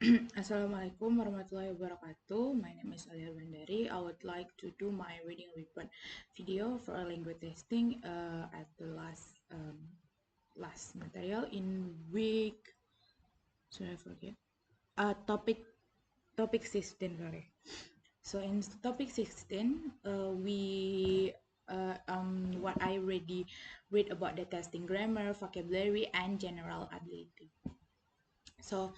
Assalamualaikum warahmatullahi wabarakatuh. My name is Alia Bandari. I would like to do my reading report video for a language testing at the last material in week. Should I forget? Topic 16. Sorry. So in topic 16, what I already read about the testing grammar, vocabulary, and general ability. So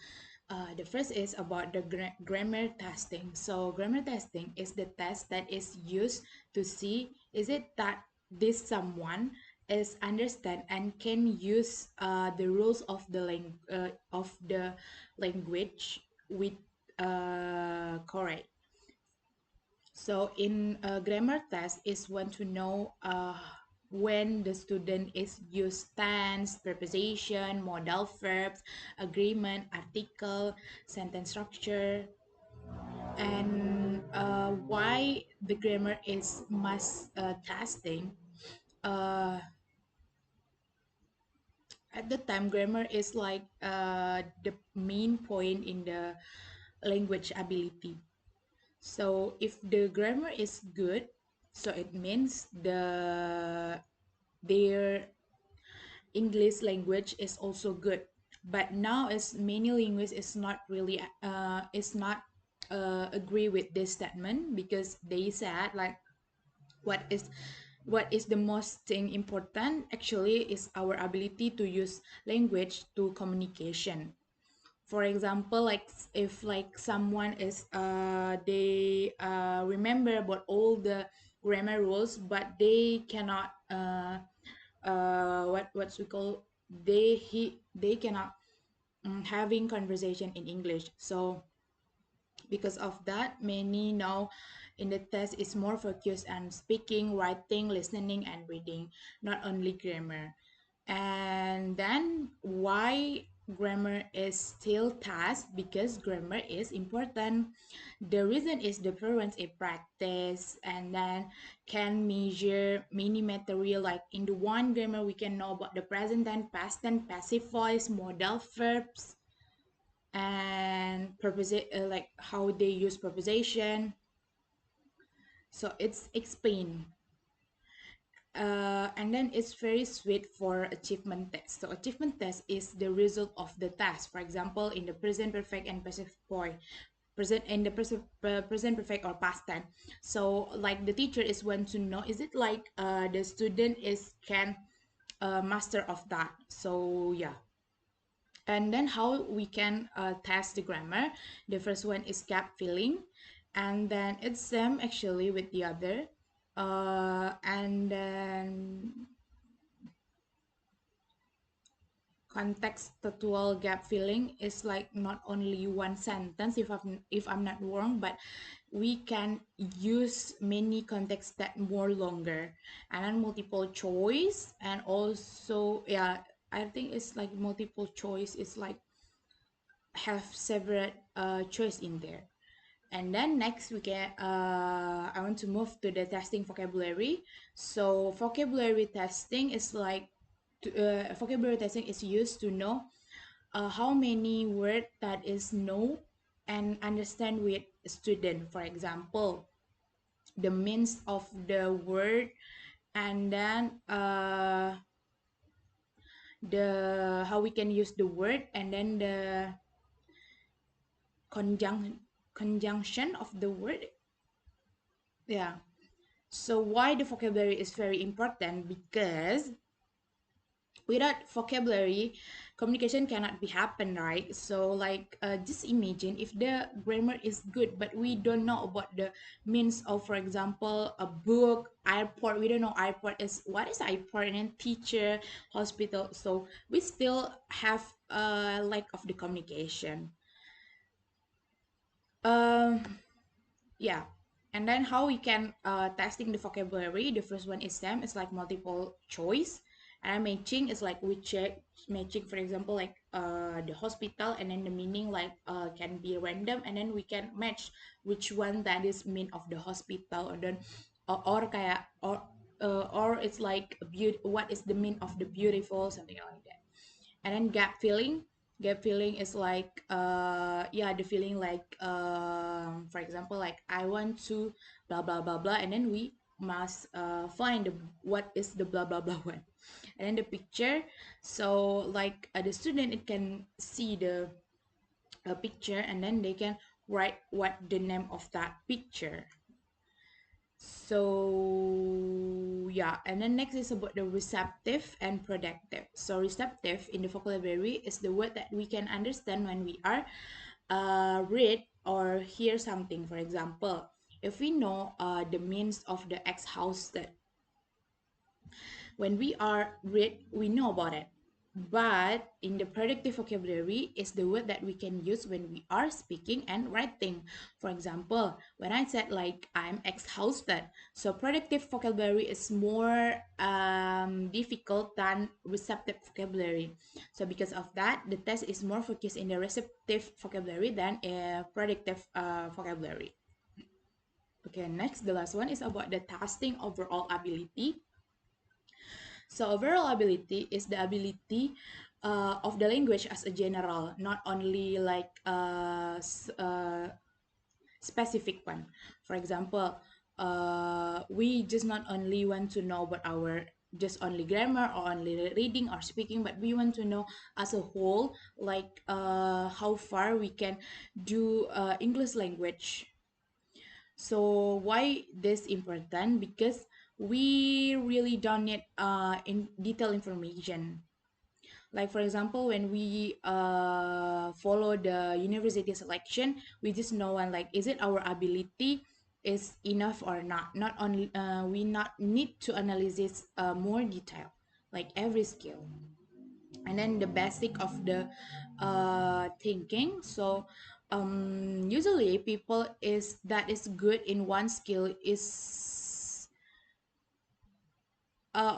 the first is about the grammar testing. So grammar testing is the test that is used to see is it that this someone is understand and can use the rules of the language with correct. So in a grammar test is want to know when the student is use tense, preposition, modal verbs, agreement, article, sentence structure, and why the grammar is must testing. Uh, at the time, grammar is like the main point in the language ability. So if the grammar is good, so it means their English language is also good. But now as many linguists is not agree with this statement because they said like what is what is the most thing important actually is our ability to use language to communication. For example, like if like someone is they remember about all the grammar rules but they cannot what's we call they cannot having conversation in English. So because of that many now in the test is more focused on speaking, writing, listening, and reading, not only grammar. And then why grammar is still task? Because grammar is important. The reason is the parents a practice and then can measure many material. Like in the one grammar we can know about the present tense, past tense, passive voice, modal verbs, and like how they use preposition. So it's explained. And then it's very sweet for achievement test. So achievement test is the result of the task. For example, in the present perfect and passive voice, present in the present perfect or past tense. So like the teacher is want to know is it like the student is can master of that. So yeah. And then how we can test the grammar. The first one is gap filling, and then it's same actually with the other. And then contextual gap filling is like not only one sentence if I'm not wrong, but we can use many contexts that more longer, and then multiple choice, and also yeah, I think it's like multiple choice is like have several choice in there. And then next we can I want to move to the testing vocabulary. So vocabulary testing is like vocabulary testing is used to know how many word that is know and understand with student. For example, the means of the word, and then the how we can use the word, and then the conjunction of the word. Yeah. So why the vocabulary is very important? Because without vocabulary, communication cannot be happen, right? So like just imagine if the grammar is good, but we don't know about the means of, for example, a book, airport. We don't know airport is what is airport, and then teacher, hospital. So we still have a lack of the communication. Um, yeah. And then how we can testing the vocabulary. The first one is STEM. It's like multiple choice, and matching is like we check matching, for example, like the hospital, and then the meaning like can be random, and then we can match which one that is mean of the hospital, or then or kayak or it's like what is the mean of the beautiful, something like that. And then gap filling, Gap feeling is like yeah, the feeling like for example, like I want to blah blah blah blah, and then we must find what is the blah blah blah one, and then the picture. So like the student, it can see the picture, and then they can write what the name of that picture. So yeah, and then next is about the receptive and productive. So receptive in the vocabulary is the word that we can understand when we are read or hear something. For example, if we know the means of the ex house, that when we are read, we know about it. But in the predictive vocabulary is the word that we can use when we are speaking and writing. For example, when I said like I'm exhausted, so predictive vocabulary is more difficult than receptive vocabulary. So because of that, the test is more focused in the receptive vocabulary than a predictive vocabulary. Okay, next, the last one is about the testing overall ability. So overall ability is the ability of the language as a general, not only like specific one. For example, we just not only want to know about our just only grammar or only reading or speaking, but we want to know as a whole, like how far we can do English language. So why this important? Because we really don't need in detailed information. Like for example, when we follow the university selection, we just know, and like, is it our ability is enough or not? Not only we not need to analyze this more detail, like every skill. And then the basic of the thinking. So usually people is that is good in one skill is uh,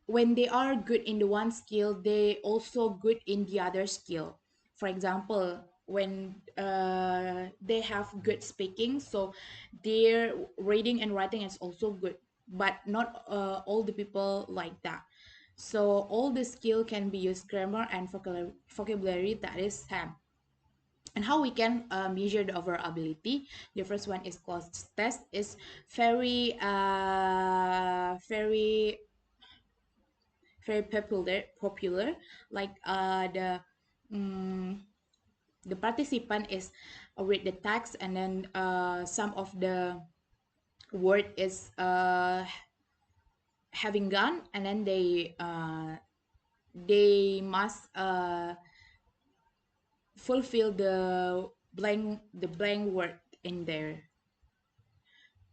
when they are good in the one skill, they also good in the other skill. For example, when they have good speaking, so their reading and writing is also good, but not all the people like that. So all the skill can be used grammar and vocabulary, that is SAM. And how we can measure the overall ability. The first one is cloze test, is very popular. Like um, the participant is read the text, and then some of the word is having gone, and then they must fulfill the blank word in there.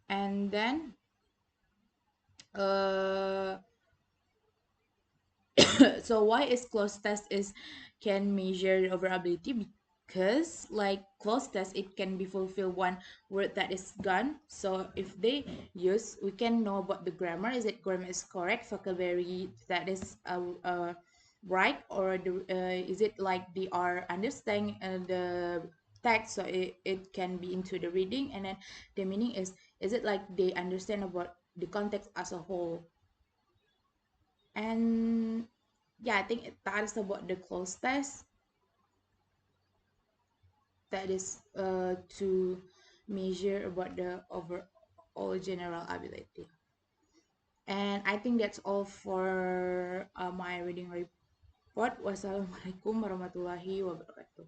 And then uh so why is cloze test is can measure over ability? Because like cloze test, it can be fulfill one word that is gone. So if they use, we can know about the grammar. Is it grammar is correct, vocabulary that is right, or is it like they are understanding the text, so it can be into the reading. And then the meaning is it like they understand about the context as a whole. And yeah, I think that is about the cloze test. That is to measure about the overall general ability. And I think that's all for my reading report. Wassalamualaikum warahmatullahi wabarakatuh.